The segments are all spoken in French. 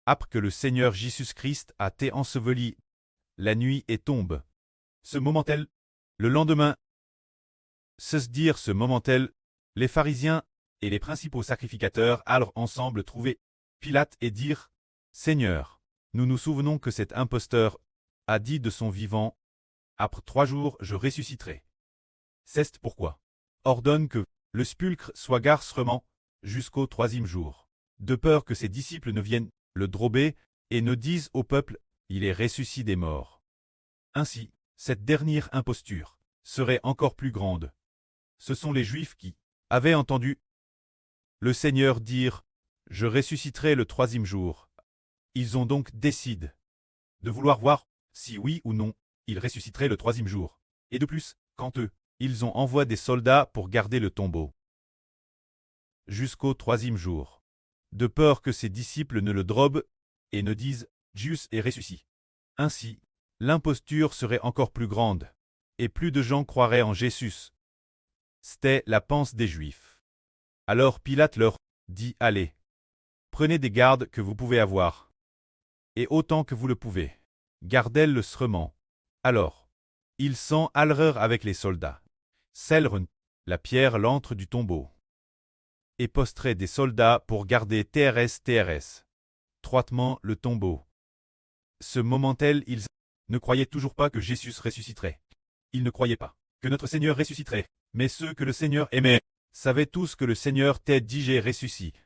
après que le Seigneur Jésus-Christ a été enseveli, la nuit est tombe. Ce moment-là, le lendemain, c'est-à-dire ce moment-là, les pharisiens et les principaux sacrificateurs allèrent ensemble trouver Pilate et dirent, Seigneur, nous nous souvenons que cet imposteur a dit de son vivant, après 3 jours je ressusciterai. C'est pourquoi ordonne que le sépulcre soit garcement jusqu'au 3e jour, de peur que ses disciples ne viennent le drober et ne disent au peuple, il est ressuscité des morts. Ainsi, cette dernière imposture serait encore plus grande. Ce sont les Juifs qui avaient entendu le Seigneur dire, je ressusciterai le 3e jour. Ils ont donc décidé de vouloir voir si oui ou non il ressusciterait le 3e jour. Et de plus, quand eux, ils ont envoyé des soldats pour garder le tombeau jusqu'au 3e jour, de peur que ses disciples ne le drobent et ne disent Jésus est ressuscité. Ainsi, l'imposture serait encore plus grande, et plus de gens croiraient en Jésus. C'était la pensée des Juifs. Alors Pilate leur dit allez, prenez des gardes que vous pouvez avoir, et autant que vous le pouvez, gardez le serment. Alors, ils s'en allèrent avec les soldats, scellèrent la pierre l'antre du tombeau, et posteraient des soldats pour garder TRS, troitement le tombeau. Ce moment-là, ils ne croyaient toujours pas que Jésus ressusciterait. Ils ne croyaient pas que notre Seigneur ressusciterait, mais ceux que le Seigneur aimait savaient tous que le Seigneur t'ait dit ressuscité.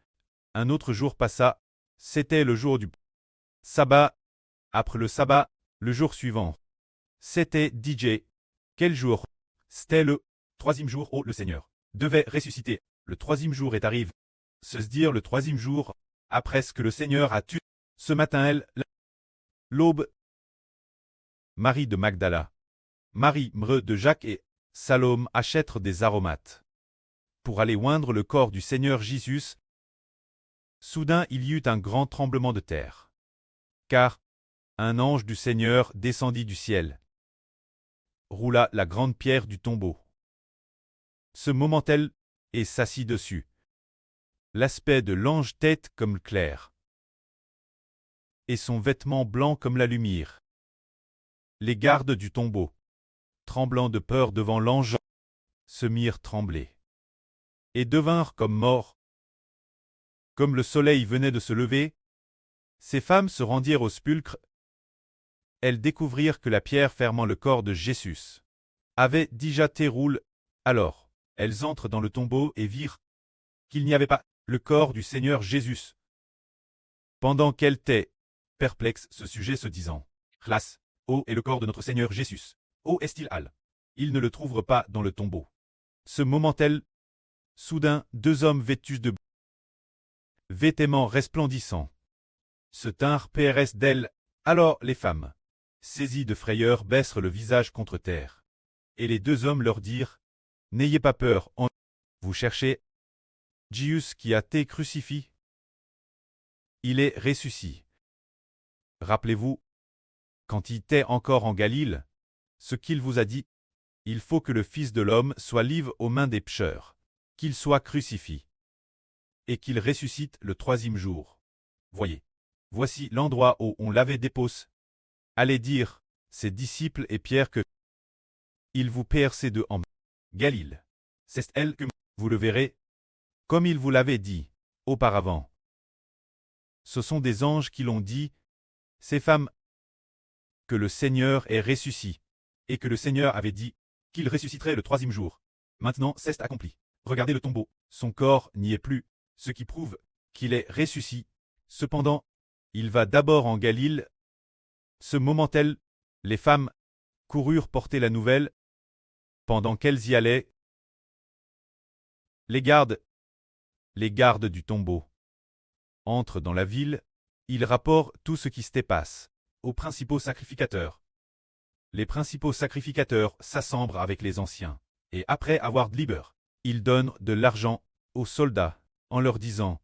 Un autre jour passa, c'était le jour du sabbat. Après le sabbat, le jour suivant, c'était DJ. Quel jour? C'était le 3e jour où le Seigneur devait ressusciter. Le 3e jour est arrivé. C'est-à-dire le 3e jour, après ce que le Seigneur a tué. Ce matin, l'aube, Marie de Magdala, Marie mère de Jacques et Salome achètent des aromates pour aller oindre le corps du Seigneur Jésus. Soudain il y eut un grand tremblement de terre, car un ange du Seigneur descendit du ciel, roula la grande pierre du tombeau. Ce moment-là, et s'assit dessus. L'aspect de l'ange tête comme clair, et son vêtement blanc comme la lumière. Les gardes du tombeau, tremblant de peur devant l'ange, se mirent trembler, et devinrent comme morts. Comme le soleil venait de se lever, ces femmes se rendirent au sépulcre. Elles découvrirent que la pierre fermant le corps de Jésus avait déjà été roulée. Alors, elles entrent dans le tombeau et virent qu'il n'y avait pas le corps du Seigneur Jésus. Pendant qu'elles étaient perplexes ce sujet se disant, Hélas, où est le corps de notre Seigneur Jésus? Où est-il allé? Ils ne le trouvent pas dans le tombeau. Ce moment-là, soudain 2 hommes vêtus de vêtements resplendissants se tinrent près d'elles. Alors les femmes, saisies de frayeur, baissèrent le visage contre terre. Et les 2 hommes leur dirent, N'ayez pas peur, vous cherchez Jésus qui a été crucifié. Il est ressuscité. Rappelez-vous, quand il était encore en Galilée, ce qu'il vous a dit, il faut que le Fils de l'homme soit livré aux mains des pécheurs, qu'il soit crucifié, et qu'il ressuscite le 3e jour. Voyez, voici l'endroit où on l'avait déposé. Allez dire, ses disciples et Pierre que il vous percé de en Galilée. C'est elle que vous le verrez, comme il vous l'avait dit auparavant. Ce sont des anges qui l'ont dit, ces femmes, que le Seigneur est ressuscité, et que le Seigneur avait dit qu'il ressusciterait le 3e jour. Maintenant c'est accompli. Regardez le tombeau, son corps n'y est plus, ce qui prouve qu'il est ressuscité. Cependant, il va d'abord en Galilée. Ce moment-là, les femmes coururent porter la nouvelle. Pendant qu'elles y allaient, les gardes du tombeau, entrent dans la ville, ils rapportent tout ce qui s'était passé aux principaux sacrificateurs. Les principaux sacrificateurs s'assemblent avec les anciens, et après avoir délibéré, ils donnent de l'argent aux soldats, en leur disant,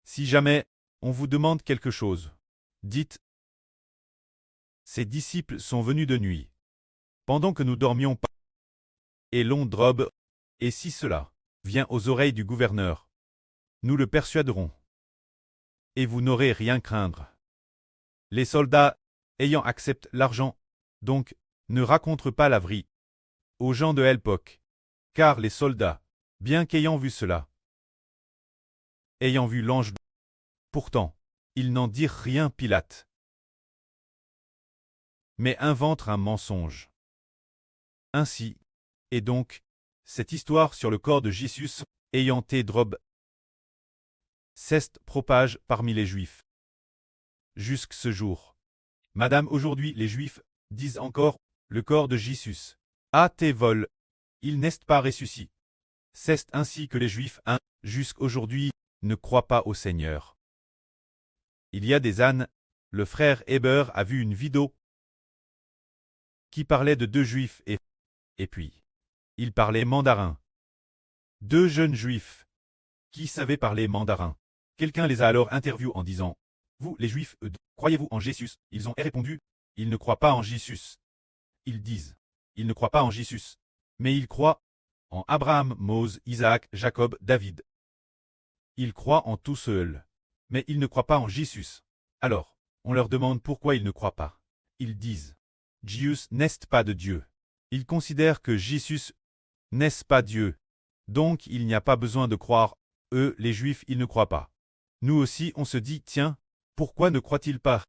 Si jamais on vous demande quelque chose, dites, Ces disciples sont venus de nuit, pendant que nous dormions pas, et l'on drobe, et si cela vient aux oreilles du gouverneur, nous le persuaderons. et vous n'aurez rien craindre. Les soldats, ayant accepté l'argent, donc, ne racontent pas la vraie aux gens de l'époque, car les soldats, bien qu'ayant vu cela, ayant vu l'ange, pourtant, ils n'en dirent rien Pilate, mais inventent un mensonge. Ainsi, et donc, cette histoire sur le corps de Jésus, ayant été drobe, s'est propage parmi les Juifs. Jusque ce jour. Madame, aujourd'hui, les Juifs disent encore, le corps de Jésus a été volé, il n'est pas ressuscité. C'est ainsi que les Juifs, jusqu'aujourd'hui, ne croient pas au Seigneur. Il y a des ânes, le frère Heber a vu une vidéo qui parlait de deux Juifs et puis, il parlait mandarin. Deux jeunes Juifs qui savaient parler mandarin. Quelqu'un les a alors interviewés en disant, vous, les Juifs, croyez-vous en Jésus? Ils ont répondu, ils ne croient pas en Jésus. Ils disent, ils ne croient pas en Jésus, mais ils croient en Abraham, Mose, Isaac, Jacob, David. Ils croient en tout seul, mais ils ne croient pas en Jésus. Alors, on leur demande pourquoi ils ne croient pas. Ils disent, Jésus n'est pas de Dieu. Ils considèrent que Jésus n'est pas Dieu. Donc il n'y a pas besoin de croire. Eux, les Juifs, ils ne croient pas. Nous aussi, on se dit, tiens, pourquoi ne croient-ils pas?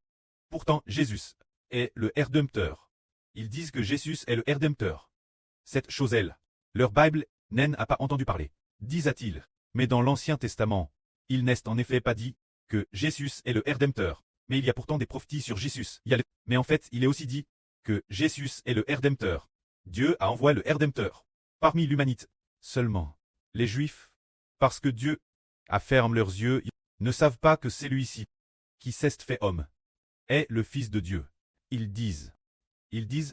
Pourtant, Jésus est le Rédempteur. Ils disent que Jésus est le Rédempteur. Cette chose-là, leur Bible n'a pas entendu parler, disent-ils. Mais dans l'Ancien Testament, il n'est en effet pas dit que Jésus est le Rédempteur. Mais il y a pourtant des prophéties sur Jésus. Mais en fait, il est aussi dit que Jésus est le Rédempteur. Dieu a envoyé le Rédempteur parmi l'humanité. Seulement, les Juifs, parce que Dieu a fermé leurs yeux, ne savent pas que celui-ci, qui s'est fait homme, est le Fils de Dieu. Ils disent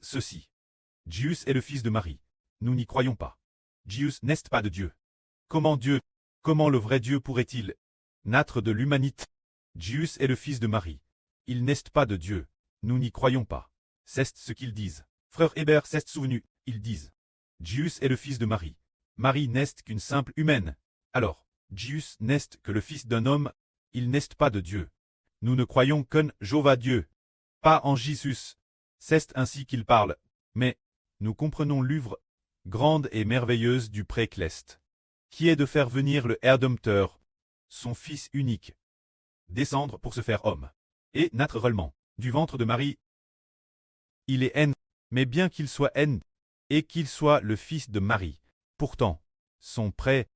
ceci. Jésus est le fils de Marie. Nous n'y croyons pas. Jésus n'est pas de Dieu. Comment le vrai Dieu pourrait-il naître de l'humanité? Jésus est le fils de Marie. Il n'est pas de Dieu. Nous n'y croyons pas. C'est ce qu'ils disent. Frère Heber s'est souvenu. Ils disent, Jésus est le fils de Marie. Marie n'est qu'une simple humaine. Alors, Jésus n'est que le fils d'un homme. Il n'est pas de Dieu. Nous ne croyons qu'en Jéhovah Dieu, pas en Jésus. C'est ainsi qu'il parle. Mais, nous comprenons l'œuvre grande et merveilleuse du Précleste, qui est de faire venir le Rédempteur, son Fils unique, descendre pour se faire homme, et naturellement, du ventre de Marie. Il est haine, mais bien qu'il soit haine, et qu'il soit le fils de Marie, pourtant, son pré,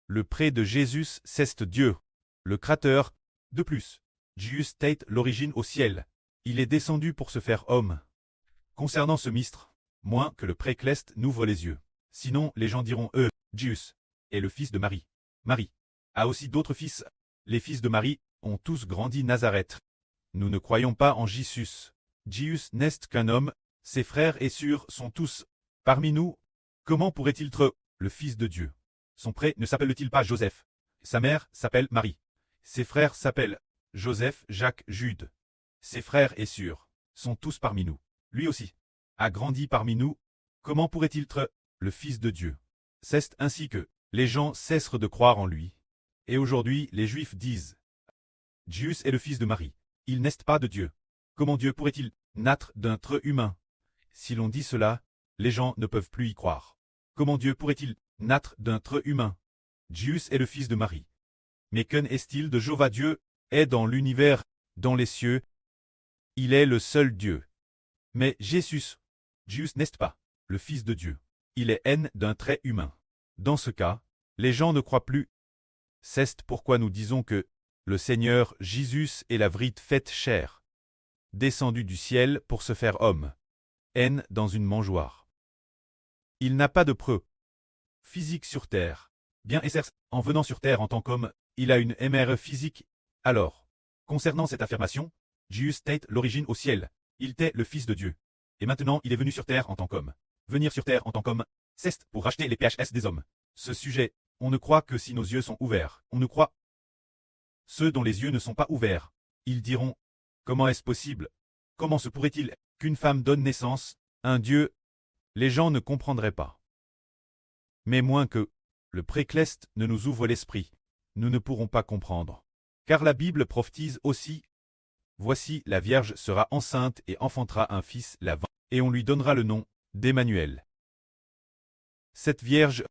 le pré de Jésus, c'est Dieu, le Créateur. De plus, Jésus est l'origine au ciel. Il est descendu pour se faire homme. Concernant ce mystère, moins que le Précleste n'ouvre les yeux. Sinon, les gens diront, Jésus est le fils de Marie. Marie a aussi d'autres fils. Les fils de Marie ont tous grandi Nazareth. Nous ne croyons pas en Jésus. Jésus n'est qu'un homme. Ses frères et sœurs sont tous parmi nous. Comment pourrait-il être le fils de Dieu? Son pré ne s'appelle-t-il pas Joseph? Sa mère s'appelle Marie. Ses frères s'appellent Joseph, Jacques, Jude. Ses frères et sœurs sont tous parmi nous. Lui aussi a grandi parmi nous. Comment pourrait-il être le Fils de Dieu? C'est ainsi que les gens cessent de croire en lui. Et aujourd'hui, les Juifs disent, Jésus est le fils de Marie. Il n'est pas de Dieu. Comment Dieu pourrait-il naître d'un être humain? Si l'on dit cela, les gens ne peuvent plus y croire. Comment Dieu pourrait-il naître d'un être humain? Jésus est le fils de Marie. Mais qu'en est-il de Jéhovah Dieu est dans l'univers, dans les cieux? Il est le seul Dieu. Mais Jésus n'est pas le Fils de Dieu. Il est haine d'un trait humain. Dans ce cas, les gens ne croient plus. C'est pourquoi nous disons que le Seigneur Jésus est la vraie faite chair, descendu du ciel pour se faire homme. Haine dans une mangeoire. Il n'a pas de preuve physique sur terre. Bien exerce, en venant sur terre en tant qu'homme, il a une MR physique. Alors, concernant cette affirmation, Jésus est l'origine au ciel. Il était le Fils de Dieu. Et maintenant, il est venu sur terre en tant qu'homme. Venir sur terre en tant qu'homme, c'est pour racheter les PHS des hommes. Ce sujet, on ne croit que si nos yeux sont ouverts. On ne croit. Ceux dont les yeux ne sont pas ouverts, ils diront, comment est-ce possible? Comment se pourrait-il qu'une femme donne naissance à un Dieu? Les gens ne comprendraient pas. Mais moins que le Précleste ne nous ouvre l'esprit, nous ne pourrons pas comprendre. Car la Bible prophétise aussi. Voici, la Vierge sera enceinte et enfantera un fils, et on lui donnera le nom d'Emmanuel. Cette Vierge,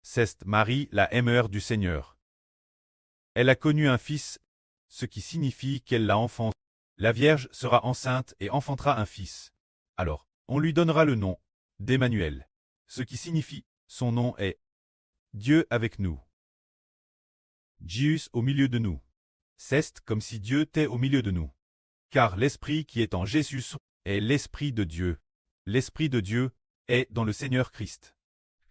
c'est Marie, la mère du Seigneur. Elle a connu un fils, ce qui signifie qu'elle l'a enfanté. La Vierge sera enceinte et enfantera un fils. Alors, on lui donnera le nom d'Emmanuel, ce qui signifie, son nom est Dieu avec nous. Dieu au milieu de nous. C'est comme si Dieu était au milieu de nous. Car l'Esprit qui est en Jésus est l'Esprit de Dieu. L'Esprit de Dieu est dans le Seigneur Christ.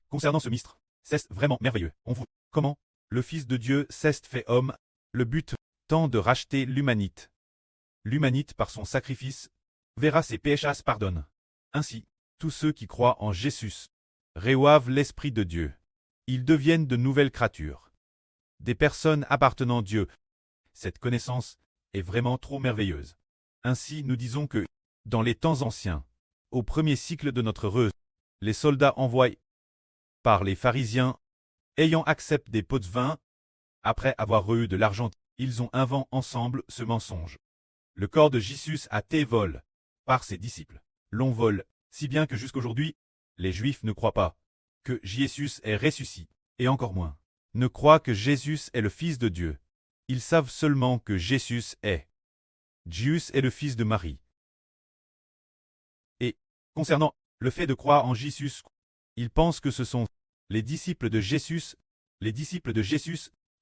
Concernant ce mystère, c'est vraiment merveilleux. On voit comment le Fils de Dieu s'est fait homme, le but tant de racheter l'humanité. L'humanité par son sacrifice verra ses péchés pardonnés. Ainsi, tous ceux qui croient en Jésus reçoivent l'Esprit de Dieu. Ils deviennent de nouvelles créatures. Des personnes appartenant à Dieu. Cette connaissance est vraiment trop merveilleuse. Ainsi, nous disons que, dans les temps anciens, au premier cycle de notre rue, les soldats envoyés par les pharisiens, ayant accepté des pots de vin, après avoir eu de l'argent, ils ont inventé ensemble ce mensonge. Le corps de Jésus a été volé par ses disciples. L'on vole, si bien que jusqu'aujourd'hui, les Juifs ne croient pas que Jésus est ressuscité, et encore moins, ne croient que Jésus est le Fils de Dieu. Ils savent seulement que Jésus est Dieu est le Fils de Marie. Et, concernant le fait de croire en Jésus, ils pensent que ce sont les disciples de Jésus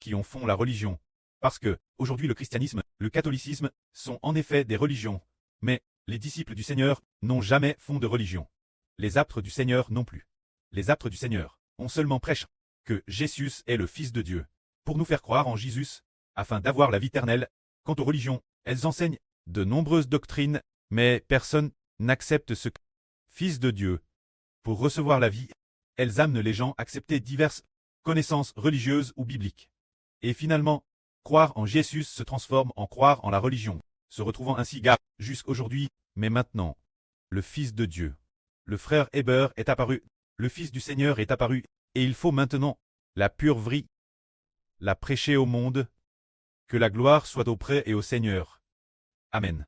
qui en font la religion. Parce que, aujourd'hui le christianisme, le catholicisme, sont en effet des religions. Mais, les disciples du Seigneur n'ont jamais fond de religion. Les apôtres du Seigneur non plus. Les apôtres du Seigneur ont seulement prêché que Jésus est le Fils de Dieu, pour nous faire croire en Jésus, afin d'avoir la vie éternelle. Quant aux religions, elles enseignent de nombreuses doctrines, mais personne n'accepte ce Fils de Dieu. Pour recevoir la vie, elles amenent les gens à accepter diverses connaissances religieuses ou bibliques. Et finalement, croire en Jésus se transforme en croire en la religion, se retrouvant ainsi gare jusqu'aujourd'hui, mais maintenant, le Fils de Dieu, le frère Héber est apparu, le Fils du Seigneur est apparu, et il faut maintenant la pure vraie, la prêcher au monde, que la gloire soit auprès et au Seigneur. Amen.